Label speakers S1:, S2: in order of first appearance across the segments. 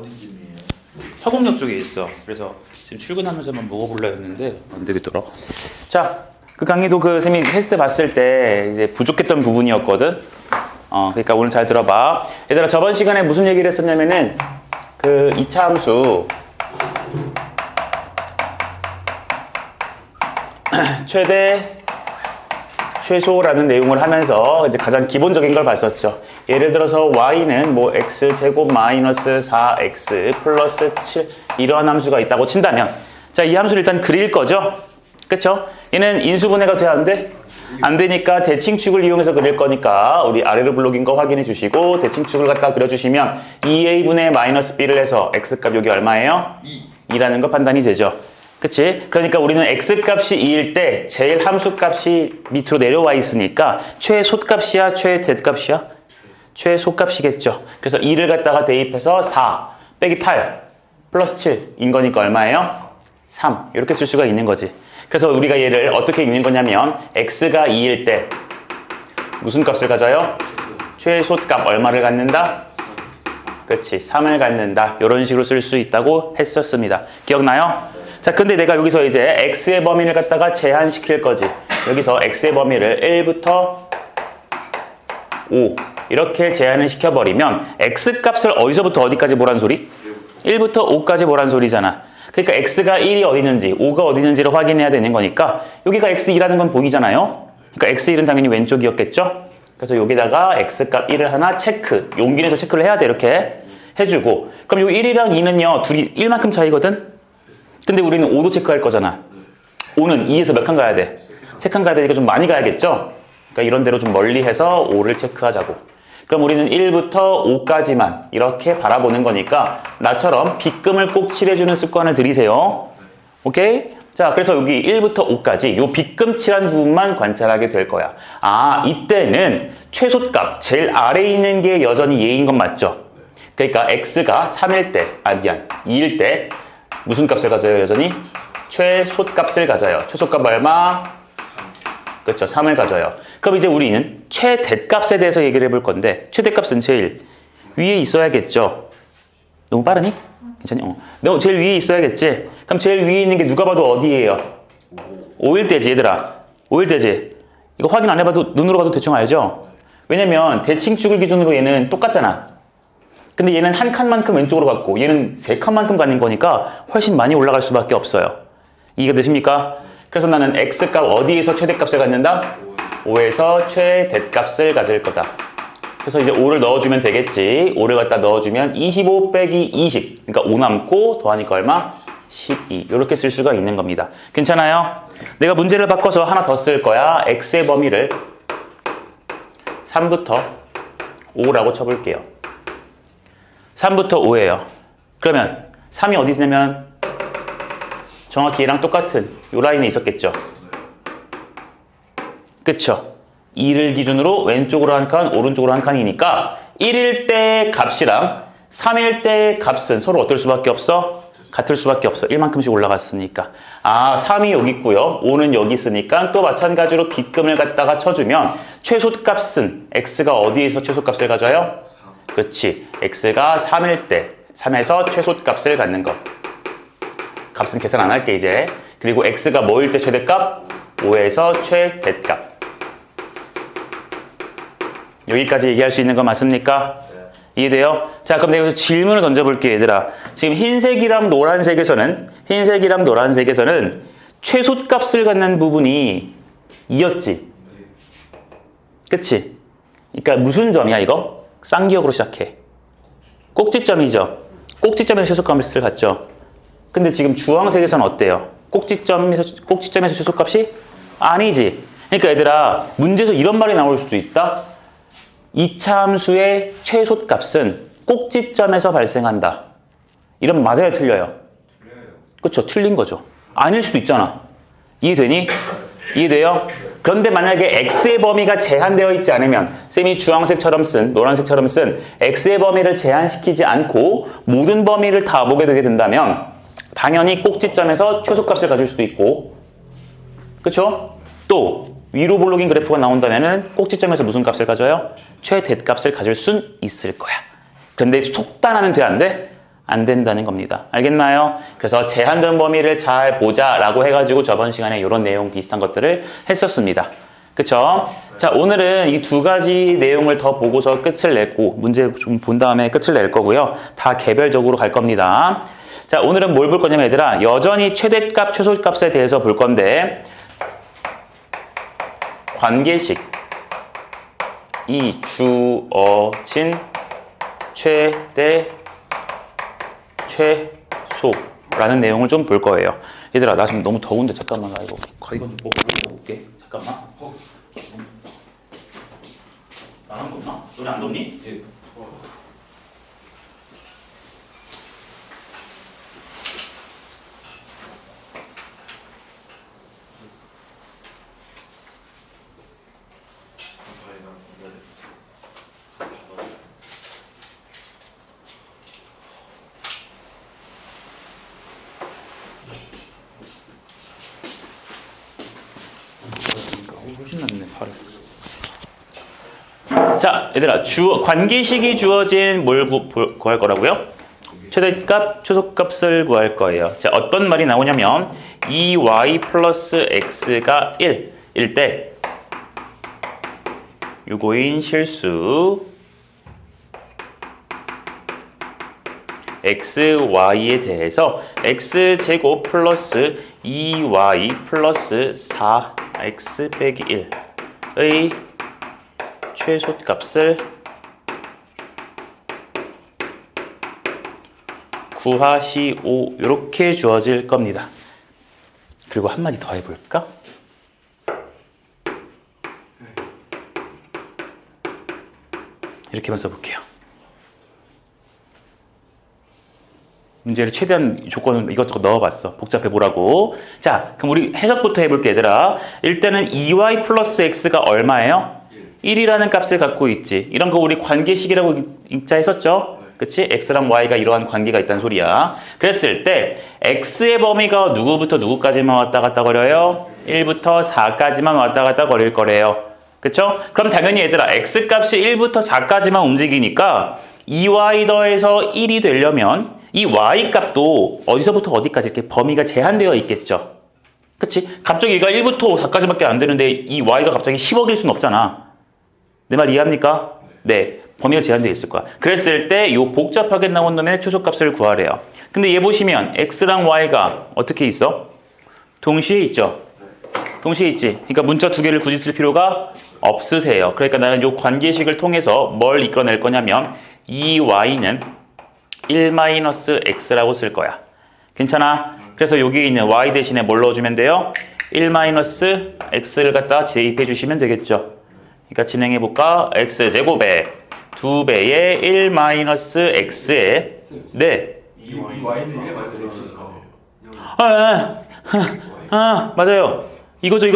S1: 어디쯤이에요?
S2: 화곡역 쪽에 있어. 그래서 지금 출근하면서 한번 먹어보려 했는데 안 되겠더라. 자, 그 강의도 그 쌤이 테스트 봤을 때 이제 부족했던 부분이었거든. 그러니까 오늘 잘 들어봐. 얘들아, 저번 시간에 무슨 얘기를 했었냐면은 그 2차 함수 최대 최소라는 내용을 하면서 이제 가장 기본적인 걸 봤었죠. 예를 들어서 y는 뭐 x제곱 마이너스 4x 플러스 7 이러한 함수가 있다고 친다면, 자, 이 함수를 일단 그릴 거죠. 그쵸? 얘는 인수분해가 돼야 안 돼? 안 되니까 대칭축을 이용해서 그릴 거니까 우리 아래로 블록인 거 확인해 주시고 대칭축을 갖다 그려주시면 2a분의 마이너스 b를 해서 x값 여기 얼마예요? 2라는 거 판단이 되죠. 그치? 그러니까 우리는 x값이 2일 때 제일 함수값이 밑으로 내려와 있으니까 최소값이야? 최대값이야? 최소값이겠죠. 그래서 2를 갖다가 대입해서 4 빼기 8 플러스 7인 거니까 얼마예요? 3. 이렇게 쓸 수가 있는 거지. 그래서 우리가 얘를 어떻게 읽는 거냐면 x가 2일 때 무슨 값을 가져요? 최소값 얼마를 갖는다? 그렇지, 3을 갖는다. 이런 식으로 쓸 수 있다고 했었습니다. 기억나요? 자, 근데 내가 여기서 이제 x의 범위를 갖다가 제한시킬 거지. 여기서 x의 범위를 1부터 5 이렇게 제한을 시켜버리면 x값을 어디서부터 어디까지 보란 소리? 1부터 5까지 보란 소리잖아. 그러니까 x가 1이 어디 있는지 5가 어디 있는지를 확인해야 되는 거니까 여기가 x2라는 건 보이잖아요. 그러니까 x1은 당연히 왼쪽이었겠죠. 그래서 여기다가 x값 1을 하나 체크, 용기 내서 체크를 해야 돼. 이렇게 해주고, 그럼 요 1이랑 2는요 둘이 1만큼 차이거든. 근데 우리는 5도 체크할 거잖아. 5는 2에서 몇 칸 가야 돼? 3칸 가야 되니까 좀 많이 가야겠죠? 그러니까 이런 데로 좀 멀리 해서 5를 체크하자고. 그럼 우리는 1부터 5까지만 이렇게 바라보는 거니까 나처럼 빗금을 꼭 칠해주는 습관을 들이세요. 오케이? 자, 그래서 여기 1부터 5까지 요 빗금 칠한 부분만 관찰하게 될 거야. 아, 이때는 최소값 제일 아래에 있는 게 여전히 얘인 건 맞죠? 그러니까 x가 3일 때, 2일 때 무슨 값을 가져요, 여전히? 최소값을 가져요. 최소값 얼마? 그렇죠, 3을 가져요. 그럼 이제 우리는 최대값에 대해서 얘기를 해볼 건데, 최대값은 제일 위에 있어야겠죠? 너무 빠르니? 괜찮니? 너 제일 위에 있어야겠지? 그럼 제일 위에 있는 게 누가 봐도 어디예요? 5일 때지, 얘들아. 5일 때지. 이거 확인 안 해봐도 눈으로 봐도 대충 알죠? 왜냐면 대칭축을 기준으로 얘는 똑같잖아. 근데 얘는 한 칸만큼 왼쪽으로 갔고 얘는 3칸만큼 가는 거니까 훨씬 많이 올라갈 수밖에 없어요. 이해가 되십니까? 그래서 나는 x값 어디에서 최대값을 갖는다? 5에서 최대값을 가질 거다. 그래서 이제 5를 넣어주면 되겠지. 5를 갖다 넣어주면 25 빼기 20. 그러니까 5 남고 더하니까 얼마? 12. 이렇게 쓸 수가 있는 겁니다. 괜찮아요? 내가 문제를 바꿔서 하나 더 쓸 거야. x의 범위를 3부터 5라고 쳐볼게요. 3부터 5예요. 그러면 3이 어디 있냐면 정확히 얘랑 똑같은 요 라인에 있었겠죠. 그쵸? 2를 기준으로 왼쪽으로 한 칸, 오른쪽으로 한 칸이니까 1일 때 값이랑 3일 때 값은 서로 어떨 수밖에 없어? 같을 수밖에 없어. 1만큼씩 올라갔으니까. 아, 3이 여기 있고요. 5는 여기 있으니까 또 마찬가지로 빗금을 갖다가 쳐주면 최소값은 x가 어디에서 최소값을 가져요? 그렇지. x가 3일 때 3에서 최소값을 갖는 것. 값은 계산 안 할게 이제. 그리고 x가 뭐일 때 최대값? 5에서 최대값. 여기까지 얘기할 수 있는 거 맞습니까? 네. 이해돼요? 자, 그럼 내가 질문을 던져볼게, 얘들아. 지금 흰색이랑 노란색에서는 최소값을 갖는 부분이 2였지. 그치? 그러니까 무슨 점이야 이거? 쌍기역으로 시작해. 꼭지점이죠. 꼭지점에서 최소값을 갖죠. 근데 지금 주황색에서는 어때요? 꼭지점에서 최소값이? 아니지. 그러니까 얘들아, 문제에서 이런 말이 나올 수도 있다. 2차 함수의 최소값은 꼭지점에서 발생한다. 이러면 맞아요, 틀려요? 그쵸, 틀린 거죠. 아닐 수도 있잖아. 이해되니? 이해돼요? 그런데 만약에 x의 범위가 제한되어 있지 않으면 쌤이 주황색처럼 쓴, 노란색처럼 쓴 x의 범위를 제한시키지 않고 모든 범위를 다 보게 되게 된다면 당연히 꼭지점에서 최소값을 가질 수도 있고, 그쵸? 또 위로 볼록인 그래프가 나온다면은 꼭지점에서 무슨 값을 가져요? 최대값을 가질 순 있을 거야. 근데 속단하면 돼, 안 돼? 안 된다는 겁니다. 알겠나요? 그래서 제한된 범위를 잘 보자라고 해가지고 저번 시간에 이런 내용 비슷한 것들을 했었습니다. 그쵸? 자, 오늘은 이 두 가지 내용을 더 보고서 끝을 냈고, 문제 좀 본 다음에 끝을 낼 거고요. 다 개별적으로 갈 겁니다. 자, 오늘은 뭘 볼 거냐면 얘들아, 여전히 최대값, 최소값에 대해서 볼 건데, 관계식, 이 주어진 최대, 최소라는 내용을 좀 볼 거예요. 얘들아, 나 지금 너무 더운데 잠깐만, 나 이거 가디건 좀 벗어볼게. 잠깐만. 나는 덥나? 너네 안 덥니? 예. 훨씬 낫네, 팔을. 자, 얘들아, 관계식이 주어진 뭘 구할 거라고요? 최대값, 최소값을 구할 거예요. 자, 어떤 말이 나오냐면 2y 플러스 x가 1일 때 유고인 실수 xy에 대해서 x제곱 플러스 2y 플러스 4x 빼기 1의 최소값을 구하시오. 이렇게 주어질 겁니다. 그리고 한마디 더 해볼까? 이렇게만 써볼게요. 문제를 최대한 조건을 이것저것 넣어봤어. 복잡해 보라고. 자, 그럼 우리 해석부터 해볼게, 얘들아. 일단은 2y 플러스 x가 얼마예요? 1이라는 값을 갖고 있지. 이런 거 우리 관계식이라고 읽자 했었죠? 그치? x랑 y가 이러한 관계가 있다는 소리야. 그랬을 때 x의 범위가 누구부터 누구까지만 왔다 갔다 거려요? 1부터 4까지만 왔다 갔다 거릴 거래요. 그쵸? 그럼 당연히 얘들아, x값이 1부터 4까지만 움직이니까 2y 더해서 1이 되려면 이 y값도 어디서부터 어디까지 이렇게 범위가 제한되어 있겠죠. 그치? 갑자기 얘가 1부터 4까지밖에 안 되는데 이 y가 갑자기 10억일 수는 없잖아. 내 말 이해합니까? 네. 범위가 제한되어 있을 거야. 그랬을 때 이 복잡하게 나온 놈의 최소값을 구하래요. 근데 얘 보시면 x랑 y가 어떻게 있어? 동시에 있죠. 동시에 있지. 그러니까 문자 두 개를 굳이 쓸 필요가 없으세요. 그러니까 나는 이 관계식을 통해서 뭘 이끌어낼 거냐면 이 y는 1-x라고 쓸 거야. 괜찮아? 그래서 여기 있는 y 대신에 뭘 넣어주면 돼요? 1-x를 갖다 대입해 주시면 되겠죠. 그러니까 진행해볼까? x제곱에 2배의 1-x에 네.
S1: 이 y는 1 마이너스 x니까.
S2: 맞아요. 이거죠.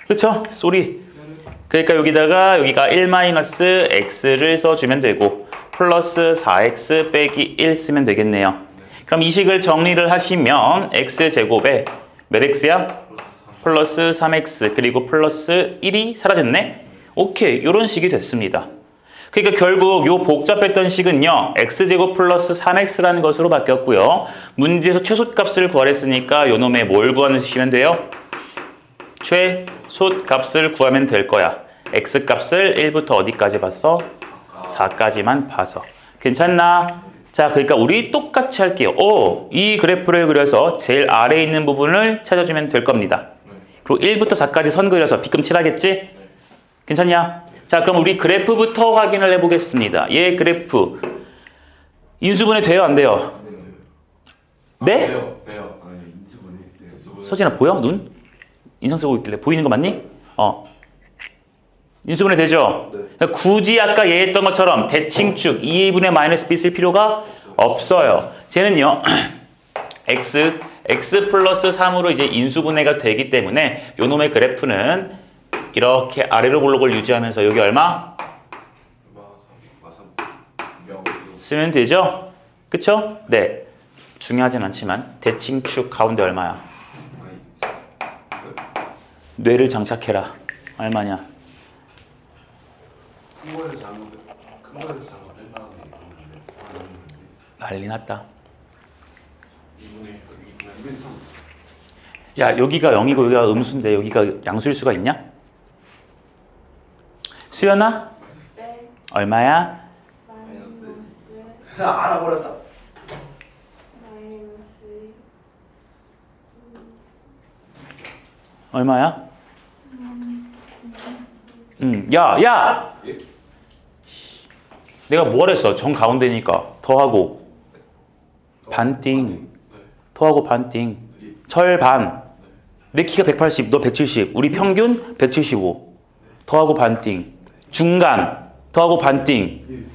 S2: 그쵸? 쏘리. 그러니까 여기가 1-x를 써주면 되고 플러스 4x 빼기 1 쓰면 되겠네요. 그럼 이 식을 정리를 하시면 x제곱에 몇 x야? 플러스 3x 그리고 플러스 1이 사라졌네? 오케이, 이런 식이 됐습니다. 그러니까 결국 요 복잡했던 식은요, x제곱 플러스 3x라는 것으로 바뀌었고요. 문제에서 최소값을 구하랬으니까 요 놈의 뭘 구하시면 돼요? 최소값을 구하면 될 거야. x값을 1부터 어디까지 봤어? 4까지만 봐서. 괜찮나? 자, 그러니까 우리 똑같이 할게요. 이 그래프를 그려서 제일 아래에 있는 부분을 찾아주면 될 겁니다. 그리고 1부터 4까지 선 그려서 비끔 칠하겠지? 괜찮냐? 자, 그럼 우리 그래프부터 확인을 해보겠습니다. 얘 그래프 인수분해 돼요, 안 돼요? 네?
S1: 돼요. 아니, 인수분해.
S2: 서진아 보여? 눈? 인상 쓰고 있길래 보이는 거 맞니? 인수분해 되죠?
S1: 네.
S2: 그러니까 굳이 아까 얘 했던 것처럼 대칭축 2a분의 마이너스 b 쓸 필요가 없어요. 쟤는요 x 플러스 3으로 이제 인수분해가 되기 때문에 요 놈의 그래프는 이렇게 아래로 볼록을 유지하면서 여기 얼마? 쓰면 되죠? 그쵸? 네. 중요하진 않지만 대칭축 가운데 얼마야? 뇌를 장착해라. 얼마냐?
S1: 큰 거에서 잘못된 다음에
S2: 난리 났다.
S1: 2분의 3.
S2: 야, 여기가 0이고 여기가 음수인데 여기가 양수일 수가 있냐? 수연아?
S3: 네.
S2: 얼마야?
S3: 마이너스
S1: 알아버렸다.
S3: 마이너스
S2: 얼마야? 야!
S1: 예?
S2: 내가 뭘 했어? 정 가운데니까 더하고 반띵.
S1: 네.
S2: 더하고 반띵. 절반. 내 키가 180, 너 170. 우리 평균 175. 더하고 반띵. 중간. 더하고 반띵.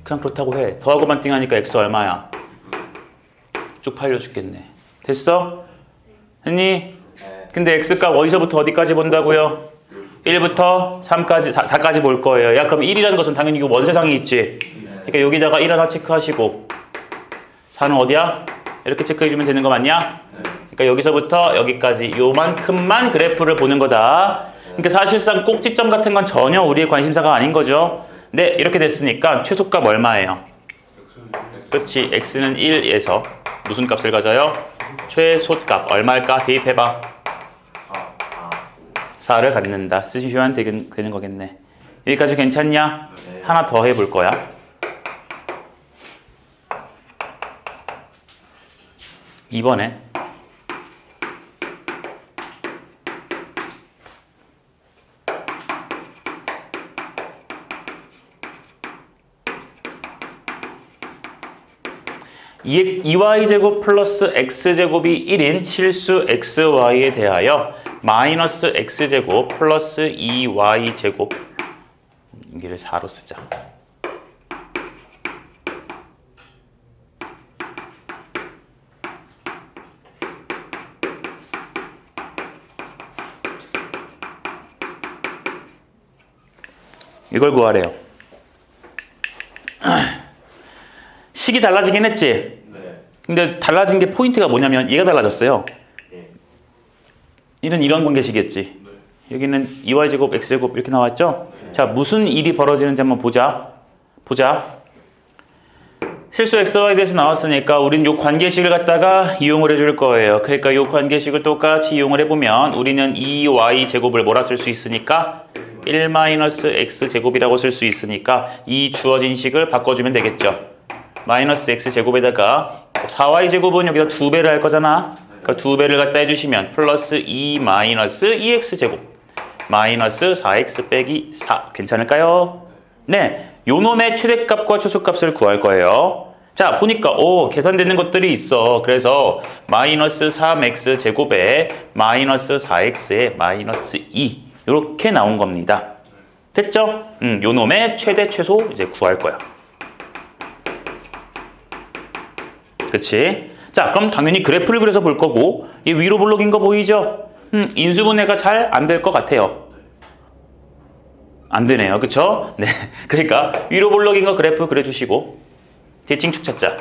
S2: 그냥 그렇다고 해. 더하고 반띵 하니까 x 얼마야? 쪽팔려 죽겠네. 됐어? 했니?
S1: 네.
S2: 근데 x값 어디서부터 어디까지 본다고요? 1부터 3까지, 4까지 볼 거예요. 야, 그럼 1이라는 것은 당연히 이거 원세상이 있지. 그러니까 여기다가 1 하나 체크하시고 4는 어디야? 이렇게 체크해주면 되는 거 맞냐? 그러니까 여기서부터 여기까지 요만큼만 그래프를 보는 거다. 그러니까 사실상 꼭지점 같은 건 전혀 우리의 관심사가 아닌 거죠. 네, 이렇게 됐으니까 최소값 얼마예요? 그렇지, x는 1에서 무슨 값을 가져요? 최소값 얼마일까? 대입해봐. 4를 갖는다. 쓰시면 되는 거겠네. 여기까지 괜찮냐? 하나 더 해볼 거야. 이번에 (2y제곱) 플러스 x제곱이 1인 실수 xy에 대하여 마이너스 x제곱 플러스 2y제곱, 여기를 4로 쓰자. 이걸 구하래요. 식이 달라지긴 했지.
S1: 네.
S2: 근데 달라진 게 포인트가 뭐냐면 얘가 달라졌어요.
S1: 네.
S2: 얘는 이런 관계식이었지. 여기는 2y제곱 x제곱 이렇게 나왔죠. 자, 무슨 일이 벌어지는지 한번 보자. 실수 xy에 대해서 나왔으니까 우린 요 관계식을 갖다가 이용을 해줄 거예요. 그러니까 요 관계식을 똑같이 이용을 해보면 우리는 2y제곱을 뭐라 쓸 수 있으니까 1-x제곱이라고 쓸 수 있으니까 이 주어진 식을 바꿔주면 되겠죠. 마이너스 x제곱에다가 4y제곱은 여기다 2배를 할 거잖아. 그러니까 2배를 갖다 해주시면 플러스 2 마이너스 2x제곱 마이너스 4x 빼기 4 괜찮을까요? 네, 요 놈의 최대값과 최소값을 구할 거예요. 자, 보니까 계산되는 것들이 있어. 그래서 마이너스 3x제곱에 마이너스 4x에 마이너스 2 이렇게 나온 겁니다. 됐죠? 요 놈의 최대 최소 이제 구할 거야. 그치? 자, 그럼 당연히 그래프를 그려서 볼 거고, 이 위로 블록인 거 보이죠? 인수분해가 잘 안 될 것 같아요. 안 되네요. 그쵸? 네. 그러니까 위로 블록인 거 그래프 그려주시고 대칭축 찾자.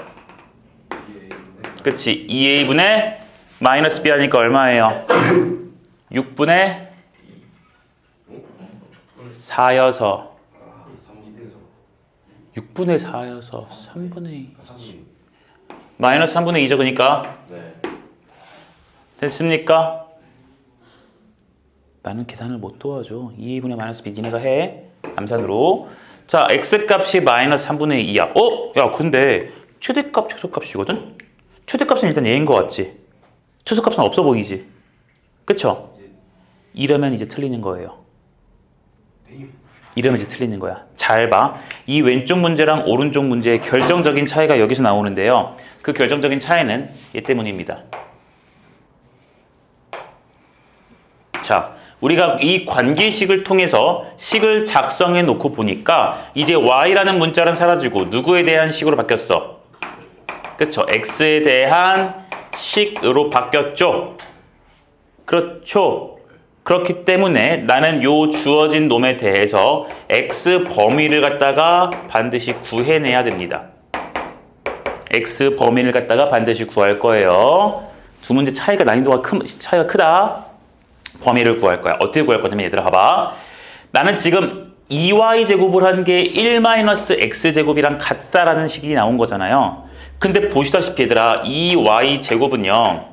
S2: 그치? 2a분의 마이너스 b 하니까 얼마예요? 6분의 4여서 6분의 4여서 3분의 2 마이너스 3분의 2죠. 그러니까 됐습니까? 나는 계산을 못 도와줘. 2분의 마이너스 b 니네가 해. 암산으로. 자, x값이 마이너스 3분의 2야. 야, 근데 최대값, 최소값이거든? 최대값은 일단 얘인 것 같지? 최소값은 없어 보이지? 그쵸? 이러면 이제 틀리는 거예요. 이러면 이제 틀리는 거야. 잘 봐. 이 왼쪽 문제랑 오른쪽 문제의 결정적인 차이가 여기서 나오는데요. 그 결정적인 차이는 얘 때문입니다. 자, 우리가 이 관계식을 통해서 식을 작성해 놓고 보니까 이제 y라는 문자는 사라지고 누구에 대한 식으로 바뀌었어? 그쵸? x에 대한 식으로 바뀌었죠? 그렇죠? 그렇기 때문에 나는 요 주어진 놈에 대해서 x 범위를 갖다가 반드시 구해내야 됩니다. x 범위를 갖다가 반드시 구할 거예요. 두 문제 난이도가 차이가 크다. 범위를 구할 거야. 어떻게 구할 거냐면 얘들아 봐봐. 나는 지금 2y제곱을 한 게 1-x제곱이랑 같다라는 식이 나온 거잖아요. 근데 보시다시피 얘들아 2y제곱은요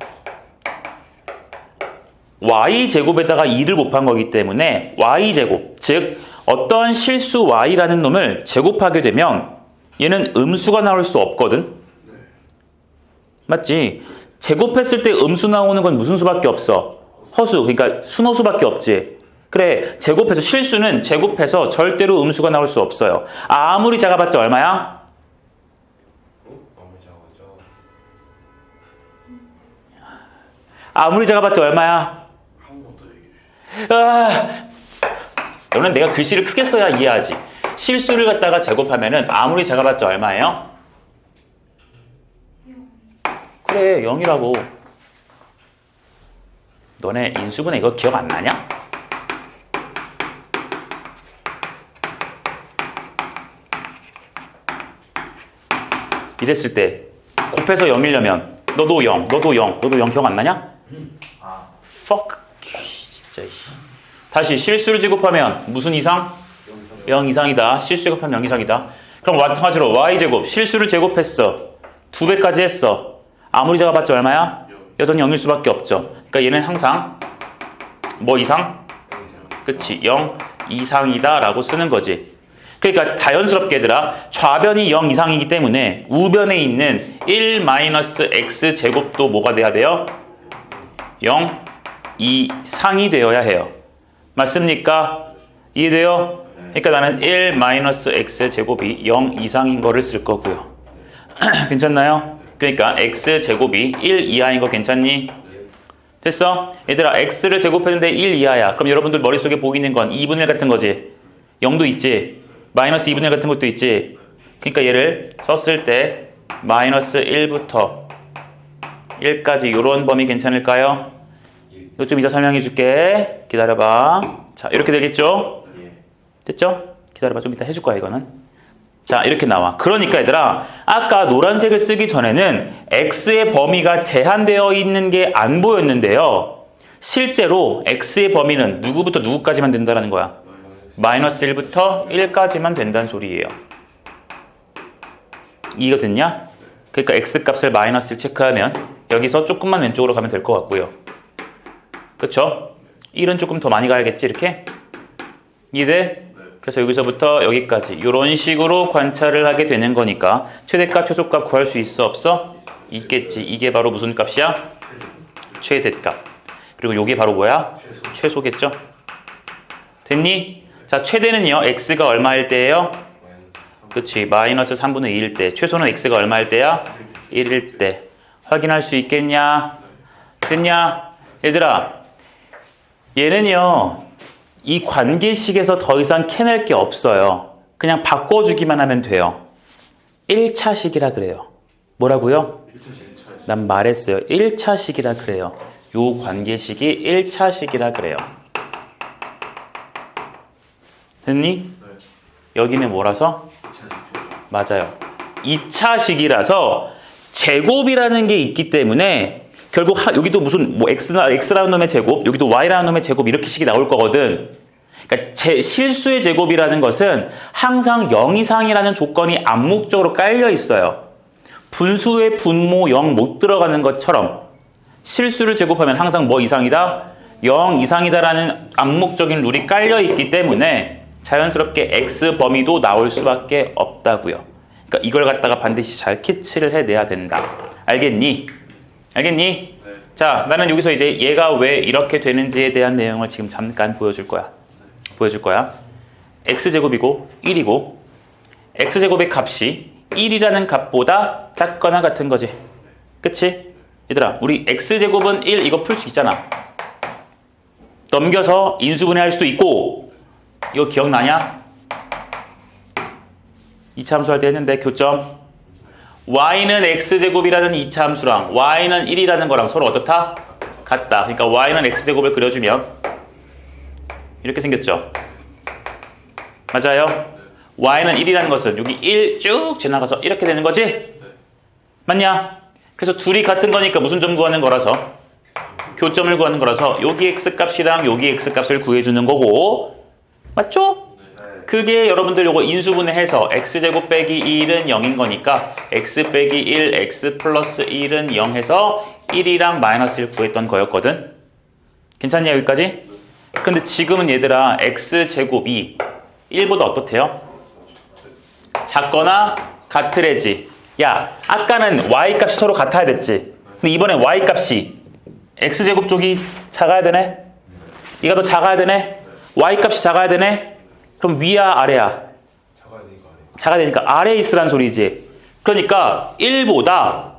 S2: y제곱에다가 2를 곱한 거기 때문에 y제곱, 즉 어떠한 실수 y라는 놈을 제곱하게 되면 얘는 음수가 나올 수 없거든. 맞지? 제곱했을 때 음수 나오는 건 무슨 수밖에 없어? 허수, 그러니까 순허수밖에 없지. 그래, 제곱해서 실수는 제곱해서 절대로 음수가 나올 수 없어요. 아무리 작아봤자 얼마야? 아무리 작아봤자 얼마야?
S1: 한 번 더 얘기해 주시죠.
S2: 너는 내가 글씨를 크게 써야 이해하지. 실수를 갖다가 제곱하면은 아무리 작아봤자 얼마예요? 그래, 0이라고. 너네 인수분해 이거 기억 안 나냐? 이랬을 때 곱해서 0이려면 너도 0, 너도 0, 너도 0 기억 안 나냐? fuck. 진짜. 다시 실수를 제곱하면 무슨 이상? 0 이상이다. 실수 제곱하면 0 이상이다. 그럼 마찬가지로 y제곱, 실수를 제곱했어. 2배까지 했어. 아무리 작아봤자 얼마야? 여전히 0일 수밖에 없죠. 그러니까 얘는 항상 뭐 이상? 그치, 0 이상이다 라고 쓰는 거지. 그러니까 자연스럽게 얘들아 좌변이 0 이상이기 때문에 우변에 있는 1-x제곱도 뭐가 돼야 돼요? 0 이상이 되어야 해요. 맞습니까? 이해돼요? 그러니까 나는 1-x제곱이 0 이상인 거를 쓸 거고요. 괜찮나요? 그러니까 x제곱이 1 이하인 거 괜찮니? 됐어? 얘들아 x를 제곱했는데 1 이하야. 그럼 여러분들 머릿속에 보이는 건 2분의 1 같은 거지. 0도 있지. 마이너스 2분의 1 같은 것도 있지. 그러니까 얘를 썼을 때 마이너스 1부터 1까지 이런 범위 괜찮을까요? 이거 좀 이따 설명해 줄게. 기다려봐. 자, 이렇게 되겠죠? 됐죠? 기다려봐. 좀 이따 해줄 거야, 이거는. 자, 이렇게 나와. 그러니까 얘들아, 아까 노란색을 쓰기 전에는 x의 범위가 제한되어 있는 게 안 보였는데요. 실제로 x의 범위는 누구부터 누구까지만 된다는 거야? 마이너스 1부터 1까지만 된다는 소리예요. 이해가 됐냐? 그러니까 x값을 마이너스 1 체크하면 여기서 조금만 왼쪽으로 가면 될 것 같고요. 그쵸? 1은 조금 더 많이 가야겠지, 이렇게? 이해돼? 그래서 여기서부터 여기까지 이런 식으로 관찰을 하게 되는 거니까 최대값, 최소값 구할 수 있어, 없어? 있겠지. 이게 바로 무슨 값이야? 최대값. 그리고 이게 바로 뭐야? 최소겠죠? 됐니? 자, 최대는요, x가 얼마일 때예요? 그치, 마이너스 3분의 2일 때. 최소는 x가 얼마일 때야? 1일 때. 확인할 수 있겠냐? 됐냐? 얘들아, 얘는요, 이 관계식에서 더 이상 캐낼 게 없어요. 그냥 바꿔주기만 하면 돼요. 1차식이라 그래요. 뭐라고요?
S1: 1차식.
S2: 난 말했어요. 1차식이라 그래요. 요 관계식이 1차식이라 그래요. 됐니?
S1: 네.
S2: 여기는 뭐라서?
S1: 2차식.
S2: 맞아요. 2차식이라서 제곱이라는 게 있기 때문에 결국 여기도 무슨 뭐 x라는 놈의 제곱, 여기도 y라는 놈의 제곱 이렇게 식이 나올 거거든. 그러니까 실수의 제곱이라는 것은 항상 0 이상이라는 조건이 암묵적으로 깔려 있어요. 분수의 분모 0 못 들어가는 것처럼 실수를 제곱하면 항상 뭐 이상이다? 0 이상이다라는 암묵적인 룰이 깔려 있기 때문에 자연스럽게 x 범위도 나올 수밖에 없다고요. 그러니까 이걸 갖다가 반드시 잘 캐치를 해내야 된다. 알겠니? 알겠니?
S1: 네.
S2: 자, 나는 여기서 이제 얘가 왜 이렇게 되는지에 대한 내용을 지금 잠깐 보여줄 거야. x제곱이고 1이고 x제곱의 값이 1이라는 값보다 작거나 같은 거지. 그치? 얘들아, 우리 x제곱은 1 이거 풀 수 있잖아. 넘겨서 인수분해할 수도 있고 이거 기억나냐? 2차 함수 할 때 했는데 교점 y는 x제곱이라는 2차 함수랑 y는 1이라는 거랑 서로 어떻다? 같다. 그러니까 y는 x제곱을 그려주면 이렇게 생겼죠. 맞아요? y는 1이라는 것은 여기 1 쭉 지나가서 이렇게 되는 거지? 맞냐? 그래서 둘이 같은 거니까 무슨 점 구하는 거라서? 교점을 구하는 거라서 여기 x값이랑 여기 x값을 구해주는 거고 맞죠? 그게 여러분들 요거 인수분해해서 x제곱 빼기 1은 0인 거니까 x 빼기 1, x 플러스 1은 0 해서 1이랑 마이너스 1 구했던 거였거든. 괜찮냐 여기까지? 근데 지금은 얘들아 x제곱이 1보다 어떻대요? 작거나 같으래지. 야, 아까는 y값이 서로 같아야 됐지. 근데 이번엔 y값이 x제곱 쪽이 작아야 되네? 얘가 더 작아야 되네? y값이 작아야 되네? 그럼 위야 아래야? 작아야 되니까 아래에 있으란 소리지. 그러니까 1보다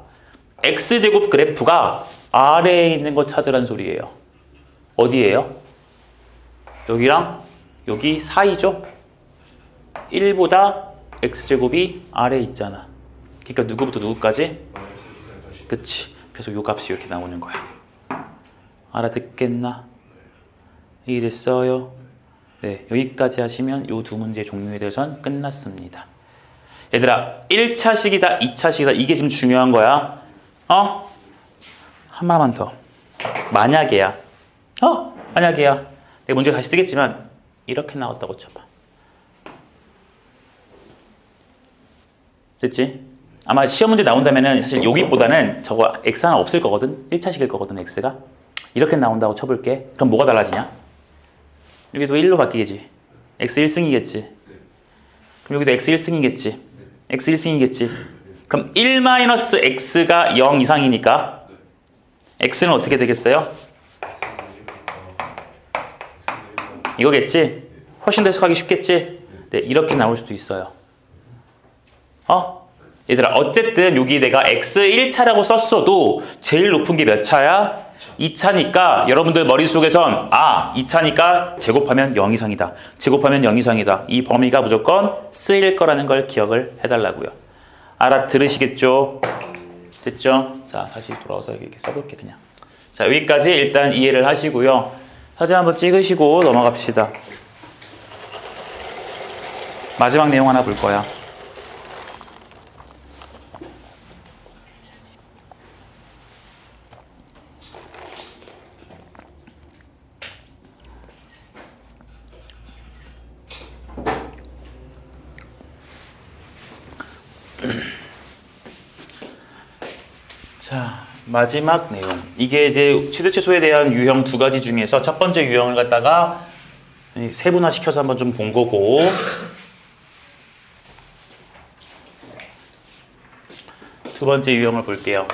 S2: x제곱 그래프가 아래에 있는 거 찾으란 소리예요. 어디예요? 여기랑 여기 사이죠? 1보다 x제곱이 아래에 있잖아. 그러니까 누구부터 누구까지? 그치. 그래서 요 값이 이렇게 나오는 거야. 알아듣겠나? 이해됐어요? 네, 여기까지 하시면 요 두 문제 종류에 대해서는 끝났습니다. 얘들아, 1차식이다, 2차식이다. 이게 지금 중요한 거야. 한 말만 더. 만약에야. 만약에야. 내가 문제 다시 쓰겠지만 이렇게 나왔다고 쳐봐. 됐지? 아마 시험 문제 나온다면은 사실 여기보다는 저거 x 하나 없을 거거든. 1차식일 거거든, x가. 이렇게 나온다고 쳐볼게. 그럼 뭐가 달라지냐? 여기도 1로 바뀌겠지. x 1승이겠지. 그럼 여기도 x 1승이겠지. x 1승이겠지. 그럼 1-x가 0 이상이니까 x는 어떻게 되겠어요? 이거겠지? 훨씬 더 해석하기 쉽겠지? 네, 이렇게 나올 수도 있어요. 얘들아, 어쨌든 여기 내가 x 1차라고 썼어도 제일 높은 게 몇 차야? 2차니까 여러분들 머릿속에선 2차니까 제곱하면 0 이상이다. 제곱하면 0 이상이다. 이 범위가 무조건 쓰일 거라는 걸 기억을 해달라고요. 알아들으시겠죠? 됐죠? 자, 다시 돌아와서 이렇게 써볼게 그냥. 자, 여기까지 일단 이해를 하시고요. 사진 한번 찍으시고 넘어갑시다. 마지막 내용 하나 볼 거야. 자, 마지막 내용. 이게 이제 최대최소에 대한 유형 두 가지 중에서 첫 번째 유형을 갖다가 세분화시켜서 한번 좀 본 거고, 두 번째 유형을 볼게요.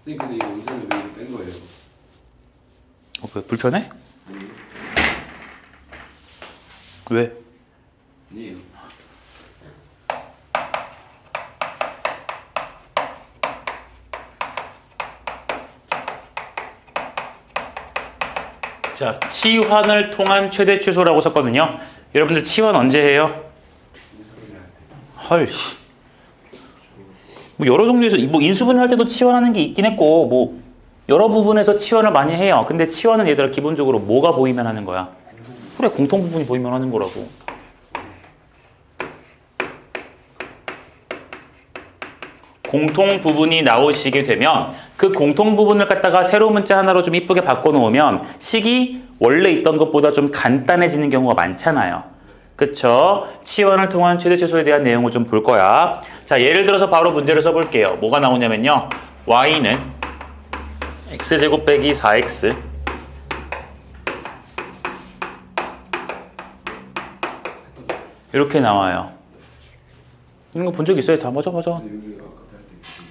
S3: 선생님 근데 이거 의자는 왜 이렇게 뺀 거예요?
S2: 왜 불편해?
S3: 아니요.
S2: 왜?
S3: 아니에요.
S2: 자, 치환을 통한 최대 최소라고 썼거든요. 여러분들 치환 언제 해요? 헐. 뭐 여러 종류에서 뭐 인수분해 할 때도 치환하는 게 있긴 했고, 뭐 여러 부분에서 치환을 많이 해요. 근데 치환은 얘들아 기본적으로 뭐가 보이면 하는 거야? 그래, 공통 부분이 보이면 하는 거라고. 공통 부분이 나오시게 되면 그 공통 부분을 갖다가 새로운 문자 하나로 좀 이쁘게 바꿔놓으면 식이 원래 있던 것보다 좀 간단해지는 경우가 많잖아요. 그쵸? 치환을 통한 최대 최소에 대한 내용을 좀 볼 거야. 자, 예를 들어서 바로 문제를 써볼게요. 뭐가 나오냐면요. y는 x제곱 빼기 4x 이렇게 나와요. 이런 거 본 적 있어요? 다 맞아.
S3: 근데 여기 아까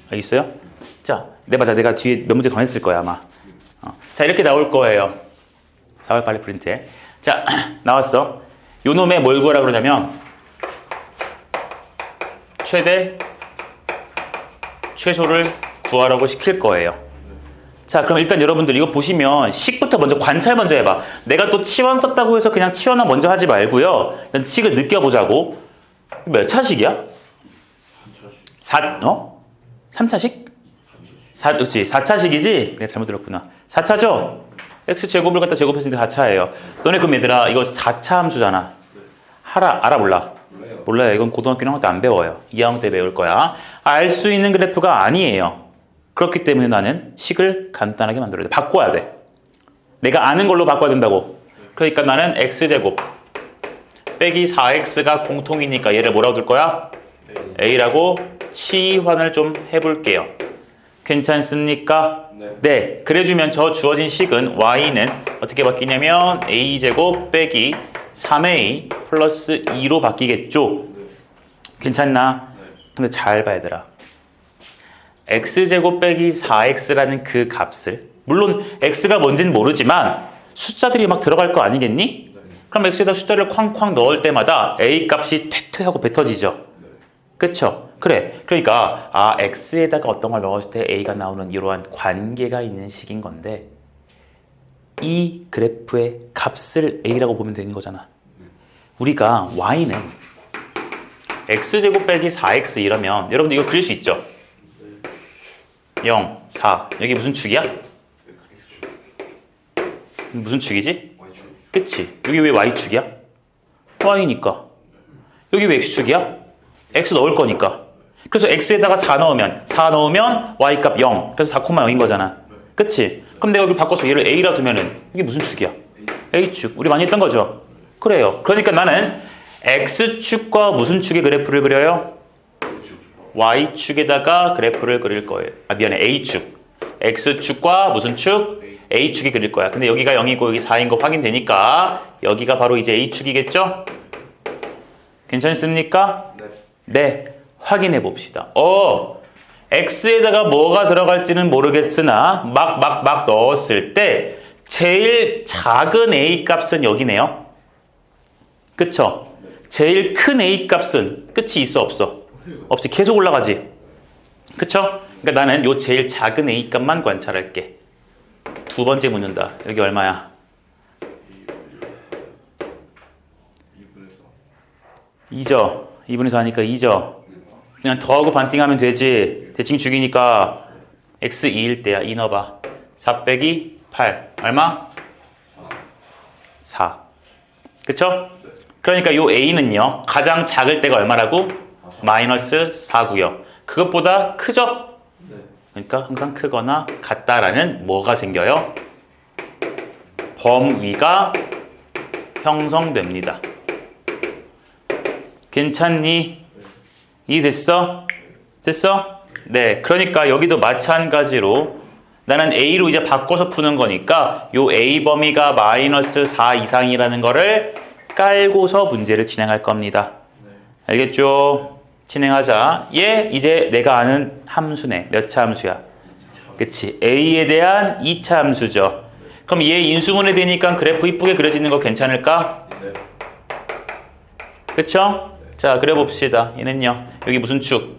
S3: 할때
S2: 있어요? 자, 맞아. 내가 뒤에 몇 문제 더 냈을 거야, 아마. 자, 이렇게 나올 거예요. 4월 빨리 프린트해. 자, 나왔어. 요 놈의 뭘 구하라 그러냐면, 최대, 최소를 구하라고 시킬 거예요. 자, 그럼 일단 여러분들 이거 보시면 식부터 먼저 관찰 먼저 해봐. 내가 또 치환 썼다고 해서 그냥 치환을 먼저 하지 말고요. 일단 식을 느껴보자고. 몇 차식이야? 3차식? 그렇지. 4차식이지? 내가 잘못 들었구나. 4차죠? x제곱을 갖다 제곱했으니까 4차예요. 너네 그럼 얘들아 이거 4차 함수잖아. 알아 몰라?
S3: 몰라요.
S2: 몰라요. 이건 고등학교 1학년 때 안 배워요. 2학년 때 배울 거야. 알 수 있는 그래프가 아니에요. 그렇기 때문에 나는 식을 간단하게 만들어야 돼. 바꿔야 돼. 내가 아는 걸로 바꿔야 된다고. 그러니까 나는 x제곱 빼기 4x가 공통이니까 얘를 뭐라고 둘 거야? a라고 치환을 좀 해볼게요. 괜찮습니까?
S3: 네.
S2: 네, 그래주면 저 주어진 식은 y는 어떻게 바뀌냐면 a제곱 빼기 3a 플러스 2로 바뀌겠죠? 괜찮나? 근데 잘 봐 얘들아. x제곱 빼기 4x라는 그 값을 물론 x가 뭔지는 모르지만 숫자들이 막 들어갈 거 아니겠니? 그럼 x에다 숫자를 쾅쾅 넣을 때마다 a 값이 퇴퇴하고 뱉어지죠. 그쵸? 그래. 그러니까 x에다가 어떤 걸 넣었을 때 a가 나오는 이러한 관계가 있는 식인 건데 이 그래프의 값을 a라고 보면 되는 거잖아. 우리가 y는 x제곱 빼기 4x 이러면 여러분들 이거 그릴 수 있죠? 0, 4 여기 무슨 축이야? 무슨 축이지? 그치? 여기 왜 y축이야? y니까. 여기 왜 x축이야? x 넣을 거니까. 그래서 x에다가 4 넣으면 y값 0. 그래서 4,0인 거잖아. 그치? 그럼 내가 여기 바꿔서 얘를 a라 두면은 이게 무슨 축이야? a축. 우리 많이 했던 거죠? 그래요. 그러니까 나는 x축과 무슨 축의 그래프를 그려요? y축에다가 그래프를 그릴 거예요. 미안해. a축. x축과 무슨 축? a축이 그릴 거야. 근데 여기가 0이고 여기 4인 거 확인되니까 여기가 바로 이제 a축이겠죠? 괜찮습니까? 네. 확인해 봅시다. x에다가 뭐가 들어갈지는 모르겠으나 막 넣었을 때 제일 작은 a 값은 여기네요. 그쵸? 제일 큰 a 값은 끝이 있어 없어? 없지. 계속 올라가지. 그쵸? 그러니까 나는 요 제일 작은 a 값만 관찰할게. 두 번째 묻는다. 여기 얼마야? 2죠. 2분의 4니까 2죠. 그냥 더하고 반띵하면 되지. 대칭 죽이니까 x 2일 때야. 2 넣어봐. 4 빼기 8. 얼마? 4. 그쵸? 그러니까 요 a는요. 가장 작을 때가 얼마라고? 마이너스 4고요. 그것보다 크죠? 그러니까 항상 크거나 같다라는 뭐가 생겨요? 범위가 형성됩니다. 괜찮니? 이해됐어? 됐어? 네. 그러니까 여기도 마찬가지로 나는 a로 이제 바꿔서 푸는 거니까 요 a 범위가 마이너스 4 이상이라는 거를 깔고서 문제를 진행할 겁니다. 알겠죠? 진행하자. 얘 이제 내가 아는 함수네. 몇 차 함수야? 그치? a에 대한 2차 함수죠. 그럼 얘 인수분해 되니까 그래프 이쁘게 그려지는 거 괜찮을까? 그쵸? 자, 그려봅시다. 얘는요. 여기 무슨 축?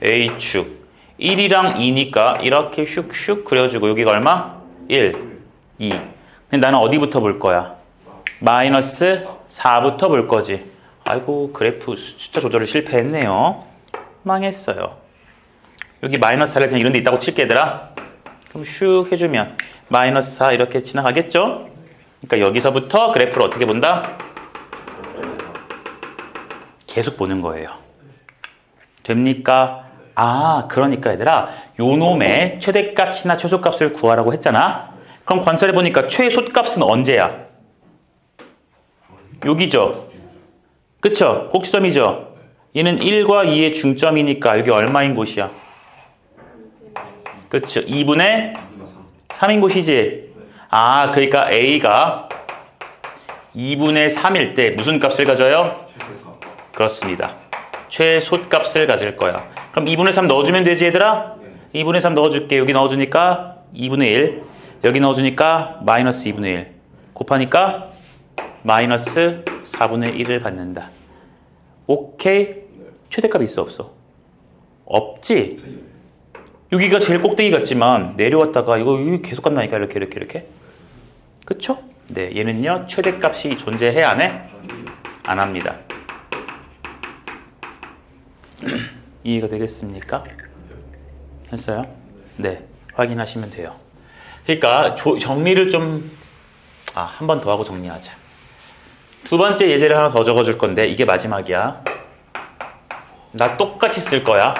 S2: a축. 1이랑 2니까 이렇게 슉슉 그려주고 여기가 얼마? 1, 2. 근데 나는 어디부터 볼 거야? 마이너스 4부터 볼 거지. 아이고 그래프 숫자 조절을 실패했네요. 망했어요. 여기 마이너스 4를 그냥 이런 데 있다고 칠게 얘들아. 그럼 슉 해주면 마이너스 4 이렇게 지나가겠죠? 그러니까 여기서부터 그래프를 어떻게 본다? 계속 보는 거예요. 됩니까? 그러니까 얘들아 요 놈의 최대값이나 최소값을 구하라고 했잖아. 그럼 관찰해보니까 최소값은 언제야? 여기죠. 그쵸? 꼭지점이죠? 얘는 1과 2의 중점이니까 여기 얼마인 곳이야? 그쵸? 2분의 3인 곳이지? 그러니까 A가 2분의 3일 때 무슨 값을 가져요? 그렇습니다. 최소값을 가질 거야. 그럼 2분의 3 넣어주면 되지 얘들아? 2분의 3 넣어줄게. 여기 넣어주니까 2분의 1. 여기 넣어주니까 마이너스 2분의 1. 곱하니까 마이너스 4분의 1을 받는다. 오케이? 최대값이 있어 없어? 없지? 여기가 제일 꼭대기 같지만 내려왔다가 이거 계속 간다니까 이렇게 그쵸? 네, 얘는요 최대값이 존재해 안 해? 안 합니다. 이해가 되겠습니까? 됐어요? 네, 확인하시면 돼요. 그러니까 정리를 좀 한 번 더 하고 정리하자. 두 번째 예제를 하나 더 적어줄 건데 이게 마지막이야. 나 똑같이 쓸 거야.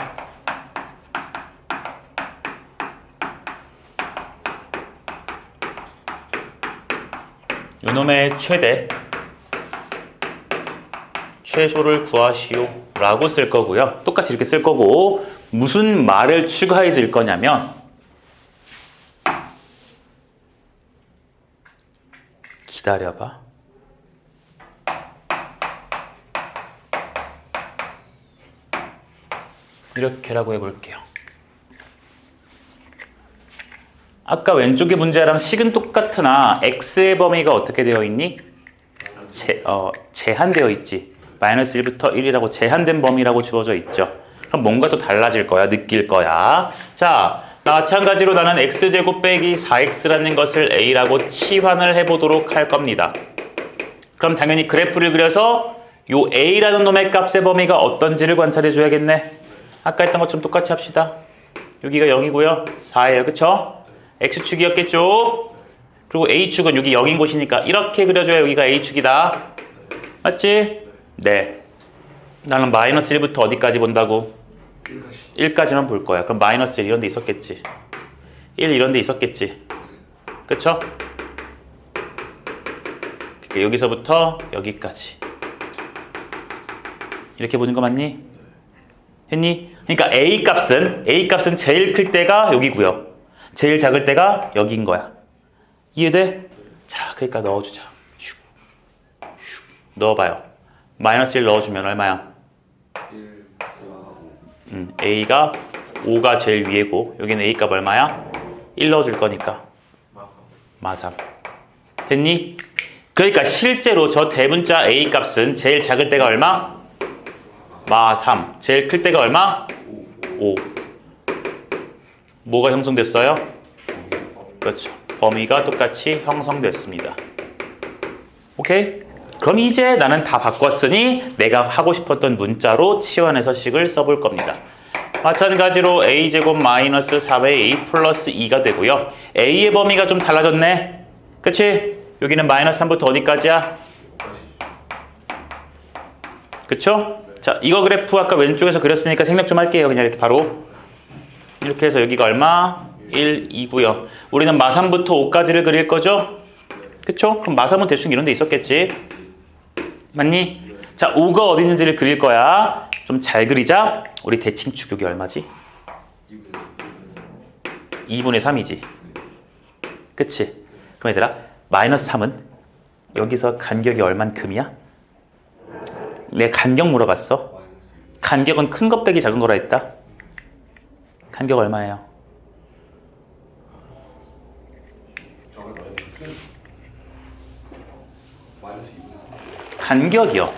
S2: 요놈의 최소를 구하시오 라고 쓸 거고요. 똑같이 이렇게 쓸 거고, 무슨 말을 추가해 줄 거냐면, 기다려봐. 이렇게라고 해볼게요. 아까 왼쪽의 문제랑 식은 똑같으나 x의 범위가 어떻게 되어 있니? 제한되어 있지. 마이너스 1부터 1이라고 제한된 범위라고 주어져 있죠. 그럼 뭔가 또 달라질 거야. 느낄 거야. 자, 마찬가지로 나는 x제곱 빼기 4x라는 것을 a라고 치환을 해보도록 할 겁니다. 그럼 당연히 그래프를 그려서 요 a라는 놈의 값의 범위가 어떤지를 관찰해 줘야겠네. 아까 했던 것처럼 똑같이 합시다. 여기가 0이고요. 4예요. 그쵸? x축이었겠죠? 그리고 a축은 여기 0인 곳이니까 이렇게 그려줘야 여기가 a축이다. 맞지? 네. 나는 마이너스 1부터 어디까지 본다고? 1까지만 볼 거야. 그럼 마이너스 1 이런 데 있었겠지. 1 이런 데 있었겠지. 그쵸? 그러니까 여기서부터 여기까지. 이렇게 보는 거 맞니? 했니? 그러니까 A 값은 제일 클 때가 여기고요. 제일 작을 때가 여기인 거야. 이해돼? 자, 그러니까 넣어주자. 넣어봐요. 마이너스 1 넣어주면 얼마야?
S3: 1, 4, 5.
S2: A가 5가 제일 위에고 여기는 A 값 얼마야? 1 넣어줄 거니까 마3. 됐니? 그러니까 실제로 저 대문자 A 값은 제일 작을 때가 얼마? 마3. 제일 클 때가 얼마? 5. 뭐가 형성됐어요? 그렇죠. 범위가 똑같이 형성됐습니다. 오케이? 그럼 이제 나는 다 바꿨으니 내가 하고 싶었던 문자로 치환해서 식을 써볼 겁니다. 마찬가지로 a제곱 마이너스 4a 플러스 2가 되고요. a의 범위가 좀 달라졌네. 그치? 여기는 마이너스 3부터 어디까지야? 그쵸? 자, 이거 그래프 아까 왼쪽에서 그렸으니까 생략 좀 할게요. 그냥 이렇게 바로. 이렇게 해서 여기가 얼마? 1, 2고요. 우리는 마3부터 5까지를 그릴 거죠? 그쵸? 그럼 마3은 대충 이런 데 있었겠지? 맞니? 자, 5가 어디 있는지를 그릴 거야. 좀 잘 그리자. 우리 대칭축 여기 얼마지? 2분의 3이지. 그치? 그럼 얘들아, 마이너스 3은 여기서 간격이 얼만큼이야? 내가 간격 물어봤어. 간격은 큰 것 빼기 작은 거라 했다. 간격 얼마예요? 간격이요.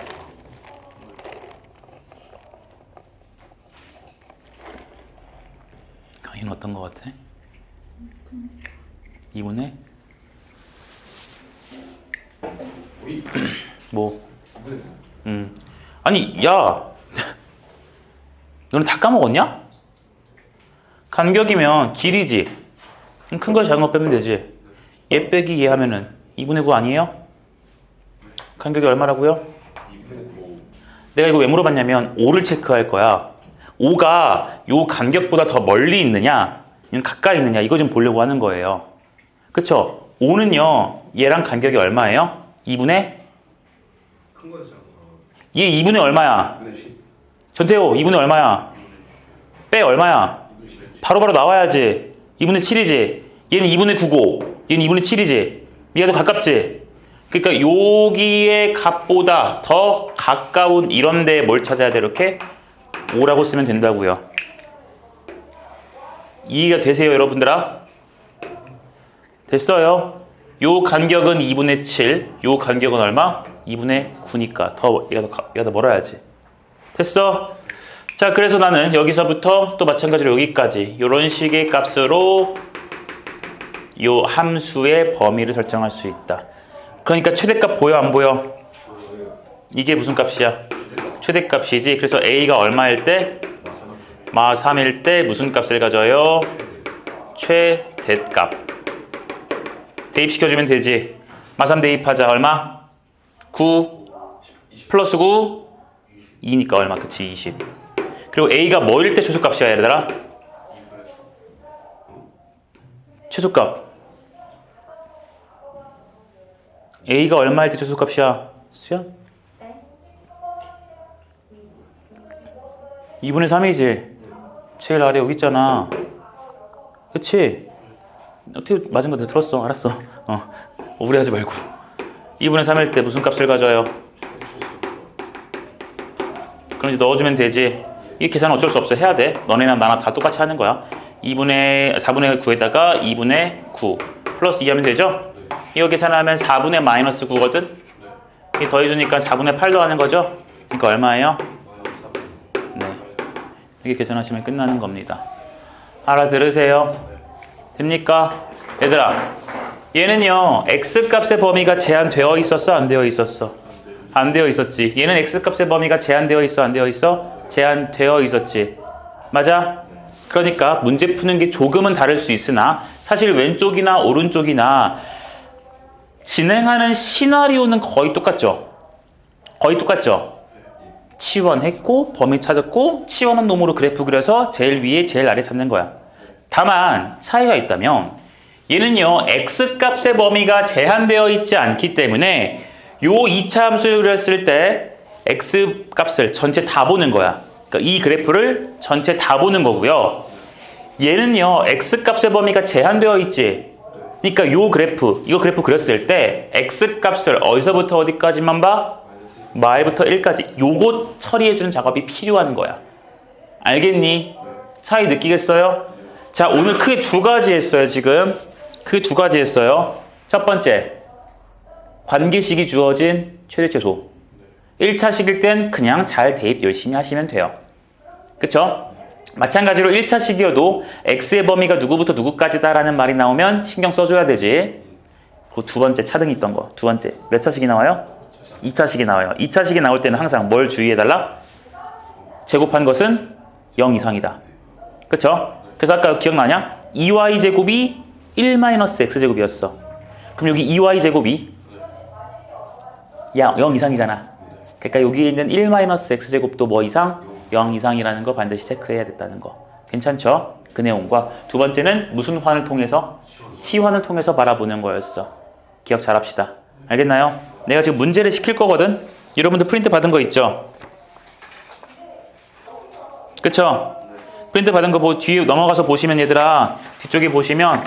S2: 강의는 어떤 것 같아? 2분의? 뭐? 아니, 야! 너는 다 까먹었냐? 간격이면 길이지. 큰 거 작은 거 빼면 되지. 얘 빼기 얘 하면은 2분의 9 아니에요? 간격이 얼마라고요?
S3: 2분의 9.
S2: 내가 이거 왜 물어봤냐면 5를 체크할 거야. 5가 요 간격보다 더 멀리 있느냐 아니면 가까이 있느냐 이거 좀 보려고 하는 거예요. 그쵸? 5는요 얘랑 간격이 얼마예요? 2분의?
S3: 큰 거죠.
S2: 얘 2분의 얼마야?
S3: 2분의 10.
S2: 전태호 2분의 얼마야? 빼 얼마야?
S3: 2분의 10.
S2: 바로바로 나와야지. 2분의 7이지. 얘는 2분의 9고 얘는 2분의 7이지. 얘가 더 가깝지. 그러니까 여기의 값보다 더 가까운 이런 데에 뭘 찾아야 돼? 이렇게 5라고 쓰면 된다고요. 이해가 되세요 여러분들아? 됐어요. 요 간격은 2분의 7, 요 간격은 얼마? 2분의 9니까 얘가 더 멀어야지. 됐어? 자, 그래서 나는 여기서부터 또 마찬가지로 여기까지 요런 식의 값으로 요 함수의 범위를 설정할 수 있다. 그러니까 최대값 보여 안 보여? 이게 무슨 값이야? 최대값이지. 그래서 a가 얼마일 때? 마 3일 때 무슨 값을 가져요? 최대값. 대입시켜주면 되지. 마 3 대입하자. 얼마? 9 플러스 9 2니까 얼마? 그치 20. 그리고 a가 뭐일 때 최소값이야 얘들아? 최소값 A가 얼마일 때 최소값이야? 수연? 2분의 3이지? 제일 아래 여기 있잖아. 그치? 어떻게 맞은 거 내가 들었어. 알았어. 오버리하지 말고. 2분의 3일 때 무슨 값을 가져요? 그럼 이제 넣어주면 되지. 이 계산은 어쩔 수 없어. 해야 돼. 너네랑 나랑 다 똑같이 하는 거야. 4분의 9에다가 2분의 9 플러스 2 하면 되죠? 이거 계산하면 4분의 마이너스 9거든? 이 더해주니까 4분의 8 더하는 거죠? 그러니까 얼마예요? 네. 이렇게 계산하시면 끝나는 겁니다. 알아들으세요? 됩니까? 얘들아, 얘는요 x값의 범위가 제한되어 있었어? 안 되어 있었어? 안 되어 있었지. 얘는 x값의 범위가 제한되어 있어? 안 되어 있어? 제한되어 있었지. 맞아? 그러니까 문제 푸는 게 조금은 다를 수 있으나 사실 왼쪽이나 오른쪽이나 진행하는 시나리오는 거의 똑같죠? 거의 똑같죠? 치환했고 범위 찾았고 치환한 놈으로 그래프 그려서 제일 위에 제일 아래 찾는 거야. 다만 차이가 있다면 얘는요 x값의 범위가 제한되어 있지 않기 때문에 요 2차 함수를 그렸을 때 x값을 전체 다 보는 거야. 그러니까 이 그래프를 전체 다 보는 거고요. 얘는요 x값의 범위가 제한되어 있지. 그러니까 이거 그래프 그렸을 때 x값을 어디서부터 어디까지만 봐? 마일부터 1까지 요거 처리해주는 작업이 필요한 거야. 알겠니? 차이 느끼겠어요? 자, 오늘 크게 두 가지 했어요. 지금 크게 두 가지 했어요. 첫 번째, 관계식이 주어진 최대 최소. 1차식일 땐 그냥 잘 대입 열심히 하시면 돼요. 그쵸? 마찬가지로 1차식이어도 x의 범위가 누구부터 누구까지다라는 말이 나오면 신경 써줘야 되지. 그리고 두 번째 차등이 있던 거. 두 번째 몇 차식이 나와요? 2차식이 나와요. 2차식이 나올 때는 항상 뭘 주의해달라? 제곱한 것은 0 이상이다. 그쵸? 그래서 아까 기억나냐? 2y제곱이 1-x제곱이었어. 그럼 여기 2y제곱이 0 이상이잖아. 그러니까 여기 있는 1-x제곱도 뭐 이상? 0 이상이라는 거 반드시 체크해야 됐다는 거. 괜찮죠? 그 내용과 두 번째는 무슨 환을 통해서? 치환을 통해서 바라보는 거였어. 기억 잘 합시다. 알겠나요? 내가 지금 문제를 시킬 거거든? 여러분들 프린트 받은 거 있죠? 그쵸? 프린트 받은 거 뒤에 넘어가서 보시면 얘들아 뒤쪽에 보시면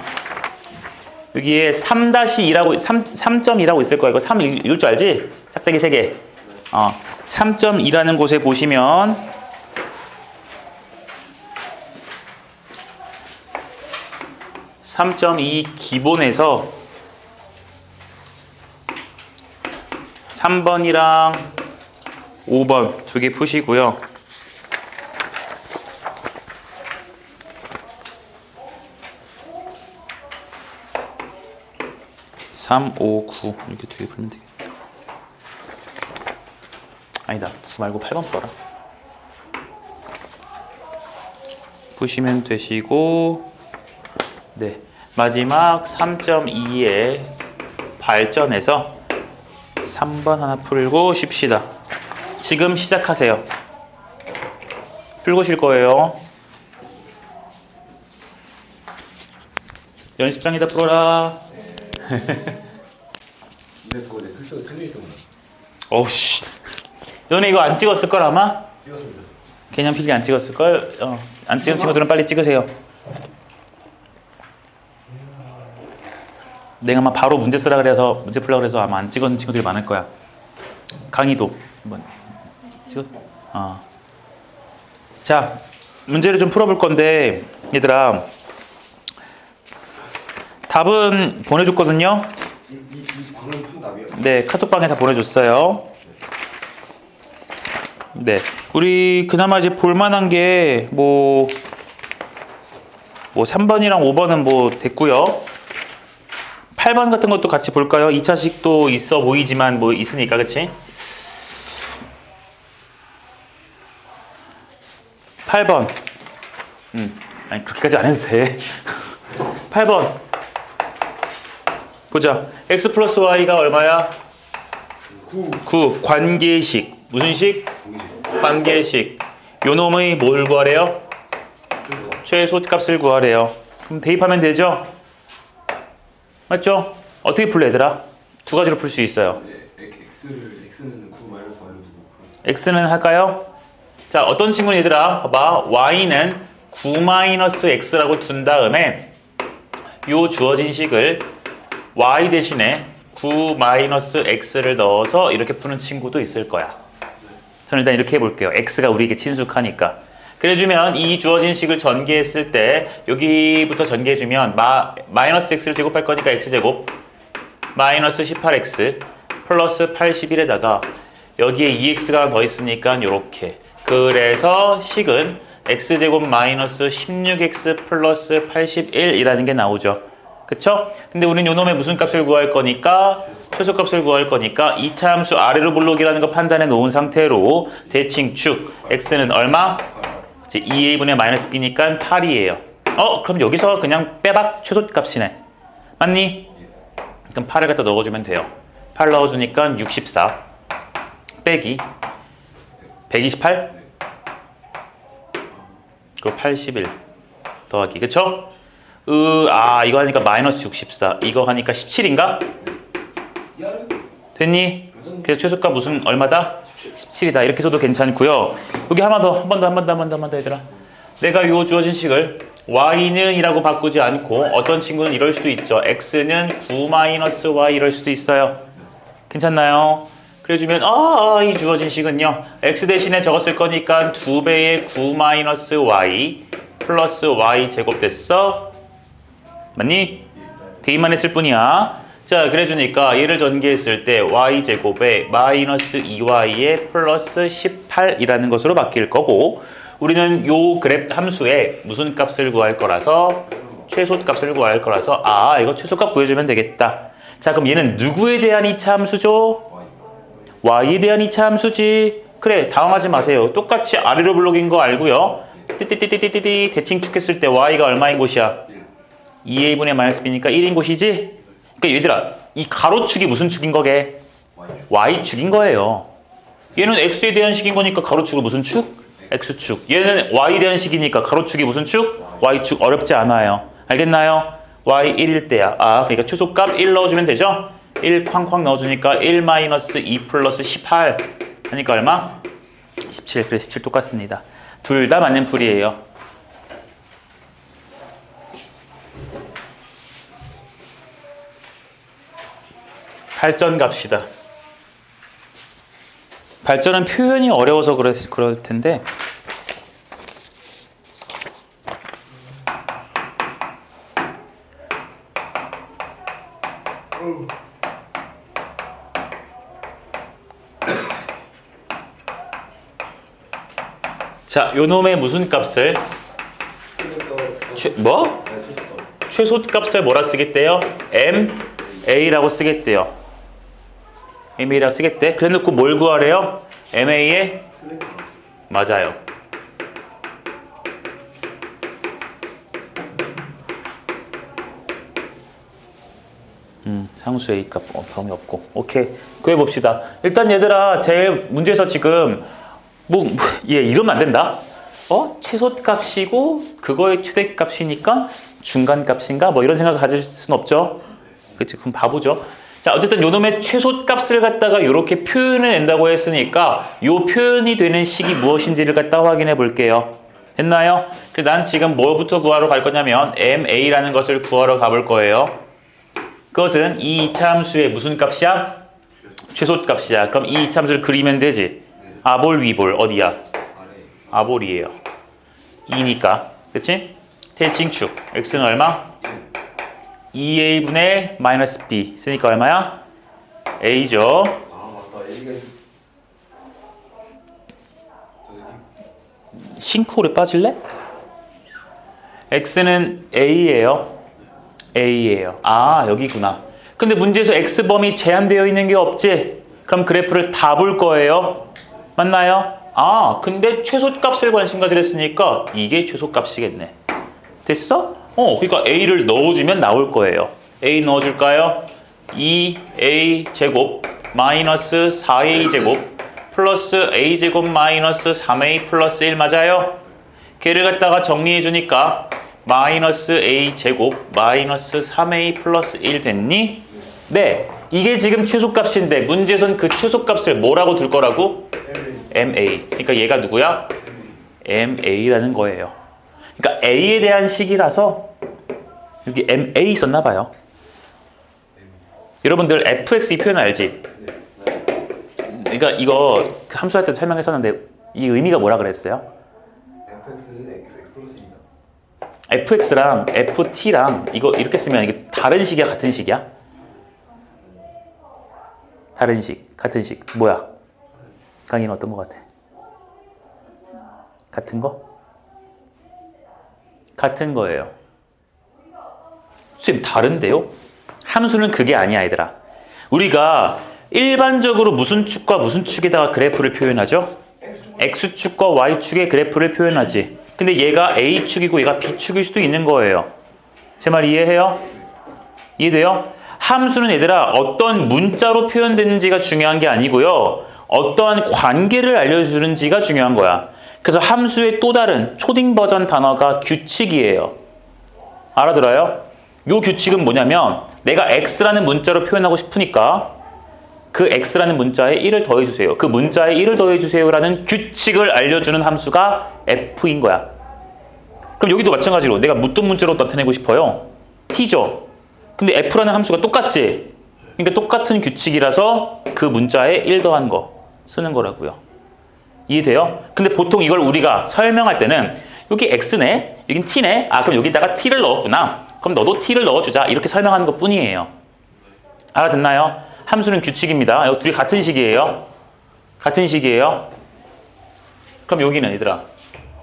S2: 여기에 3-2라고 3.2라고 있을 거야. 이거 3 읽을 줄 알지? 짝대기 3개. 3.2라는 곳에 보시면 (3.2) 기본에서 3번이랑 5번 두 개 푸시고요. (3, 5, 9) 이렇게 두 개 풀면 되겠다. 아니다. 9 말고 8번 풀어라. 푸시면 되시고 네, 마지막 3.2의 발전해서 3번 하나 풀고 쉽시다. 지금 시작하세요. 풀고 쉴 거예요. 연습장에다 풀어라.
S3: 근데 그거 내 필적이 틀리기 때문에
S2: 어우씨. 너네 이거 안 찍었을 걸 아마?
S3: 찍었습니다.
S2: 개념 필기 안 찍었을 걸? 안 찍은 친구들은 빨리 찍으세요. 내가 아마 바로 문제 쓰라 그래서 문제 풀라 그래서 아마 안 찍은 친구들이 많을 거야. 강의도 한번 찍어. 자, 문제를 좀 풀어볼 건데 얘들아 답은 보내줬거든요.
S3: 이 방금 푼 답이요?
S2: 네, 카톡방에 다 보내줬어요. 네, 우리 그나마 이제 볼만한 게 뭐 3번이랑 5번은 뭐 됐고요. 8번 같은 것도 같이 볼까요? 2차식도 있어 보이지만 뭐 있으니까, 그치? 8번. 아니, 그렇게까지 안 해도 돼. 8번. 보자. x 플러스 y가 얼마야? 9. 관계식. 무슨 식? 관계식. 요 놈의 뭘 구하래요? 최소값을 구하래요. 그럼 대입하면 되죠? 맞죠? 어떻게 풀래 얘들아? 두 가지로 풀 수 있어요.
S3: X는 9 마이너스 Y로 두고
S2: x는 할까요? 자, 어떤 친구는 얘들아 봐봐. y는 9-x라고 둔 다음에 요 주어진 식을 y 대신에 9-x를 넣어서 이렇게 푸는 친구도 있을 거야. 저는 일단 이렇게 해볼게요. x가 우리에게 친숙하니까. 그래주면 이 주어진 식을 전개했을 때 여기부터 전개해주면 마이너스 x를 제곱할 거니까 x제곱 마이너스 18x 플러스 81에다가 여기에 2x가 더 있으니까 이렇게. 그래서 식은 x제곱 마이너스 16x 플러스 81이라는 게 나오죠. 그쵸? 근데 우리는 요 놈의 무슨 값을 구할 거니까 최소값을 구할 거니까 2차 함수 아래로 볼록이라는 거 판단해 놓은 상태로 대칭축 x는 얼마? 2a분의 마이너스 b니까 8이에요. 그럼 여기서 그냥 빼박 최소값이네. 맞니? 그럼 8을 갖다 넣어주면 돼요. 8 넣어주니까 64 빼기 128 그리고 81 더하기. 그쵸? 이거 하니까 마이너스 64 이거 하니까 17인가? 됐니? 그래서 최소값 무슨 얼마다? 17이다. 이렇게 써도 괜찮고요. 여기 한 번 더 얘들아. 내가 요 주어진 식을 y는 이라고 바꾸지 않고 어떤 친구는 이럴 수도 있죠. x는 9-y 이럴 수도 있어요. 괜찮나요? 그래주면 이 주어진 식은요. x 대신에 적었을 거니까 2배의 9-y 플러스 y 제곱 됐어. 맞니? 대입만 했을 뿐이야. 자, 그래주니까 얘를 전개했을 때 y제곱에 마이너스 2y에 플러스 18이라는 것으로 바뀔 거고 우리는 요 그래프 함수에 무슨 값을 구할 거라서 최소값을 구할 거라서 이거 최소값 구해주면 되겠다. 자, 그럼 얘는 누구에 대한 2차 함수죠? y에 대한 2차 함수지. 그래, 당황하지 마세요. 똑같이 아래로 블록인 거 알고요. 띠띠띠띠띠띠 대칭축했을 때 y가 얼마인 곳이야? 2a분의 마이너스 b니까 1인 곳이지? 그러니까 얘들아, 이 가로축이 무슨 축인 거게? y축인 거예요. 얘는 x에 대한 식인 거니까 가로축은 무슨 축? x축. 얘는 y에 대한 식이니까 가로축이 무슨 축? y축. 어렵지 않아요. 알겠나요? y 1일 때야. 그러니까 최소값 1 넣어주면 되죠? 1 쾅쾅 넣어주니까 1 마이너스 2 플러스 18 하니까 얼마? 17. 그래, 17 똑같습니다. 둘 다 맞는 풀이에요. 발전 갑시다. 발전은 표현이 어려워서 그럴 텐데 자, 요 놈의 무슨 값을 최소값을 뭐라 쓰겠대요? MA라고 쓰겠대요. MA라고 쓰겠대. 그래 놓고 뭘 구하래요? MA에 맞아요. 상수 A값 범위 없고. 오케이. 구해봅시다. 일단 얘들아, 제 문제에서 지금 이러면 안 된다. 최소값이고 그거의 최대값이니까 중간값인가? 이런 생각을 가질 수는 없죠. 그치? 그럼 바보죠. 자, 어쨌든 요놈의 최소값을 갖다가 이렇게 표현을 낸다고 했으니까 요 표현이 되는 식이 무엇인지를 갖다 확인해 볼게요. 됐나요? 그래서 난 지금 뭐부터 구하러 갈 거냐면 MA라는 것을 구하러 가볼 거예요. 그것은 이 2차 함수의 무슨 값이야? 최소값이야. 그럼 이 2차 함수를 그리면 되지. 아볼 위볼 어디야? 아볼이에요. 2니까. 그치? 대칭축. x는 얼마? 2a분의 마이너스 b 쓰니까 얼마야? a죠.
S3: 맞다. A가
S2: 싱크홀에 빠질래? x는 a예요. a예요. 여기구나. 근데 문제에서 x범위 제한되어 있는 게 없지? 그럼 그래프를 다 볼 거예요. 맞나요? 근데 최소값을 관심 가지랬으니까 이게 최소값이겠네. 됐어? 그러니까 a를 넣어주면 나올 거예요. a 넣어줄까요? 2a 제곱 마이너스 4a 제곱 플러스 a 제곱 마이너스 3a 플러스 1 맞아요? 걔를 갖다가 정리해 주니까 마이너스 a 제곱 마이너스 3a 플러스 1 됐니? 네. 이게 지금 최소값인데 문제에선 그 최소값을 뭐라고 둘 거라고? MA. 그러니까 얘가 누구야? MA라는 거예요. 그러니까 A에 대한 식이라서 여기 MA 썼나 봐요. 여러분들 fx 이 표현 알지? 그러니까 이거 함수할 때도 설명했었는데 이 의미가 뭐라 그랬어요?
S3: fx는 x 플러스입니다.
S2: fx랑 ft랑 이거 이렇게 쓰면 이게 다른 식이야 같은 식이야? 다른 식, 같은 식. 뭐야? 강의는 어떤 거 같아? 같은 거? 같은 거예요. 선생님 다른데요? 함수는 그게 아니야 얘들아. 우리가 일반적으로 무슨 축과 무슨 축에다가 그래프를 표현하죠? X축과 Y축의 그래프를 표현하지. 근데 얘가 A축이고 얘가 B축일 수도 있는 거예요. 제 말 이해해요? 이해돼요? 함수는 얘들아 어떤 문자로 표현되는지가 중요한 게 아니고요. 어떠한 관계를 알려주는지가 중요한 거야. 그래서 함수의 또 다른 초딩 버전 단어가 규칙이에요. 알아들어요? 요 규칙은 뭐냐면 내가 x라는 문자로 표현하고 싶으니까 그 x라는 문자에 1을 더해주세요. 그 문자에 1을 더해주세요라는 규칙을 알려주는 함수가 f인 거야. 그럼 여기도 마찬가지로 내가 묻든 문자로 나타내고 싶어요. t죠. 근데 f라는 함수가 똑같지? 그러니까 똑같은 규칙이라서 그 문자에 1 더한 거 쓰는 거라고요. 이해돼요? 근데 보통 이걸 우리가 설명할 때는 여기 x네, 여긴 t네, 아 그럼 여기다가 t를 넣었구나. 그럼 너도 t를 넣어주자. 이렇게 설명하는 것 뿐이에요. 알아듣나요? 함수는 규칙입니다. 이거 둘이 같은 식이에요. 같은 식이에요. 그럼 여기는 얘들아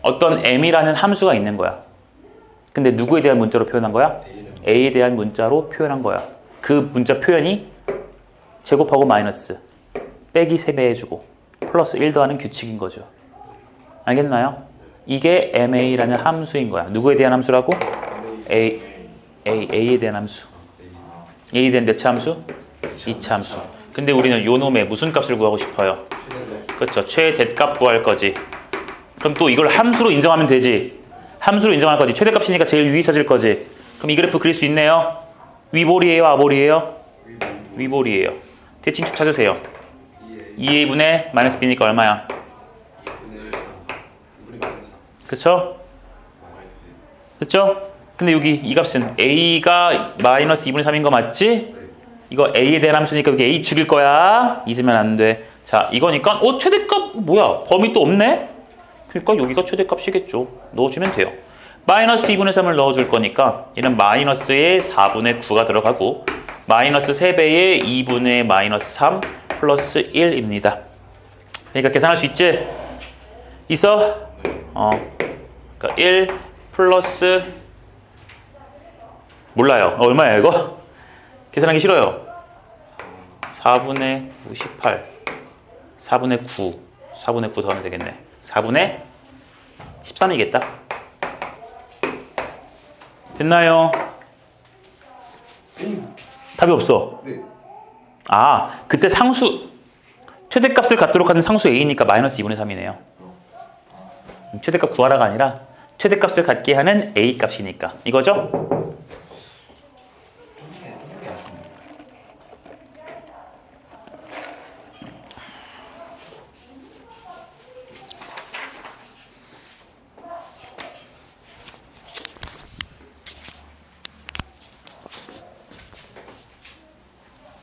S2: 어떤 m이라는 함수가 있는 거야. 근데 누구에 대한 문자로 표현한 거야? a에 대한 문자로 표현한 거야. 그 문자 표현이 제곱하고 마이너스 빼기 3배 해주고 플러스 1 더하는 규칙인 거죠. 알겠나요? 이게 ma라는 함수인 거야. 누구에 대한 함수라고? A에 대한 함수. A에 대한 몇 차 함수? 2차 함수. 근데 우리는 요 놈의 무슨 값을 구하고 싶어요? 그렇죠. 최대값 구할 거지. 그럼 또 이걸 함수로 인정하면 되지. 함수로 인정할 거지. 최대값이니까 제일 위에 찾을 거지. 그럼 이 그래프 그릴 수 있네요. 위볼이에요? 아볼이에요? 위볼이에요. 대칭축 찾으세요. 2a분의 마이너스 b니까 얼마야? 그쵸? 그쵸? 근데 여기 이 값은 a가 마이너스 2분의 3인 거 맞지? 이거 a에 대한 함수니까 여기 a 죽일 거야. 잊으면 안 돼. 자, 이거니까 최대값 뭐야? 범위 또 없네? 그러니까 여기가 최대값이겠죠. 넣어주면 돼요. 마이너스 2분의 3을 넣어줄 거니까 얘는 마이너스의 4분의 9가 들어가고 마이너스 3배의 2분의 마이너스 3 플러스 1입니다. 그러니까 계산할 수 있지? 있어? 그러니까 1 플러스 몰라요. 얼마야 이거? 계산하기 싫어요. 4분의 9, 18 4분의 9 4분의 9 더하면 되겠네. 4분의 13이겠다. 됐나요? 답이 없어.
S3: 네.
S2: 아, 그때 상수 최대값을 갖도록 하는 상수 a니까 마이너스 2분의 3이네요. 최대값 구하라가 아니라 최대값을 갖게 하는 a 값이니까 이거죠?